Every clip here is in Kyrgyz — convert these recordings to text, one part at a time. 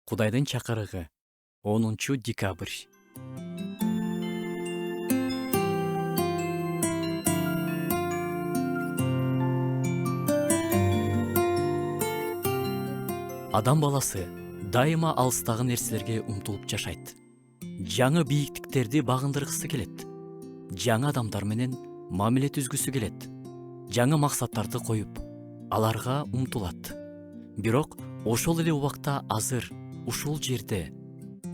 Кудайдын чакырыгы 10 декабрь. Адам баласы дайыма алыстагы нерселерге умтулуп жашайт. Жаңы бийиктиктерди багындыргысы келет. Жаңы адамдар менен мамиле түзгүсү келет. Жаңы максаттарды коюп, аларга умтулат. Бирок ошол эле убакта азыр ушул жерде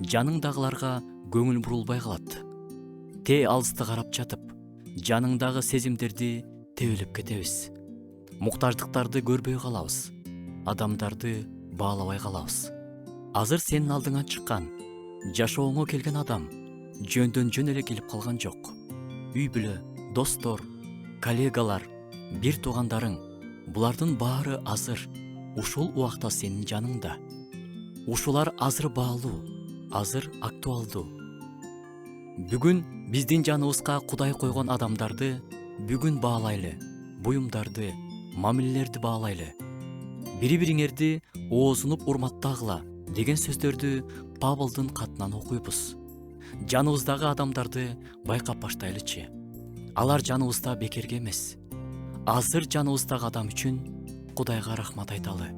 жаныңдагыларга көңүл бурулбай калат. Те алысты карап жатып, жаныңдагы сезимдерди тебелеп кетебиз. Муктаждыктарды көрбөй калабыз. Адамдарды баалабай калабыз. Азыр сенин алдыңа чыккан, жашооңо келген адам жөндөн жөн эле келип калган жок. Үй бүлө, достор, коллегалар, бир туугандарың, булардын баары азыр ушул убакта сенин жаныңда. Ушулар азыр баалуу, азыр актуалдуу. Бүгүн биздин жаныбызга Кудай койгон адамдарды бүгүн баалайлы, буюмдарды, мамилелерди баалайлы. Бири-бириңерди оозунуп урматтагыла деген сөздөрдү Павлдын катынан окуйбуз. Жаныбыздагы адамдарды байкап баштайлычы. Алар жаныбызда бекерге эмес. Азыр жаныбыздагы адам үчүн Кудайга рахмат айталы.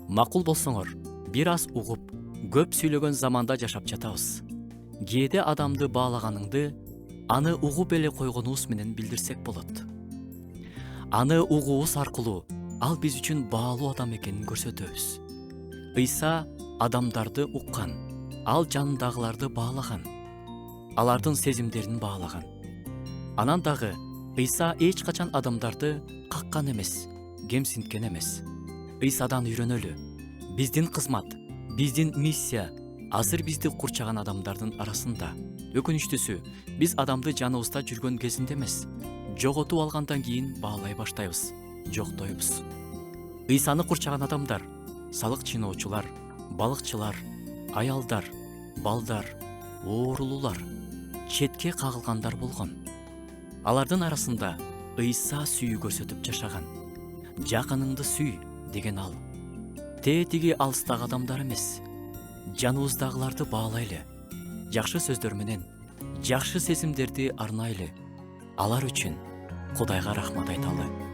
Макул болсоңор, бир аз угуп, көп сүйлөгөн заманда жашап жатабыз. Кээде адамды баалаганыңды аны угуп эле койгонубуз менен билдирсек болот. Аны угуубуз аркылуу ал биз үчүн баалуу адам экенин көрсөтөбүз. Ыйса адамдарды уккан, ал жанындагыларды баалаган, алардын сезимдерин баалаган. Анан дагы Ыйса эч качан адамдарды каккан эмес, кемсинткен эмес. Ыйсадан үйрөнөлү. Биздин кызмат, биздин миссия азыр бизди курчаган адамдардын арасында. Өкүнүчтүүсү, биз адамды жаныбызда жүргөн кезинде эмес, жоготуп алгандан кийин баалай баштайбыз, жоктойбуз. Ыйсаны курчаган адамдар салык чыноочулар, балыкчылар, аялдар, балдар, оорулуулар, четке кагылгандар болгон. Алардын арасында Ыйса сүйүү көрсөтүп жашаган. Жакыныңды сүй деген ал. Тиги алыстагы адамдар эмес, жаныбыздагыларды баалайлы. Жакшы сөздөр менен, жакшы сезимдерди арнайлы. Алар үчүн Кудайга рахмат айталы.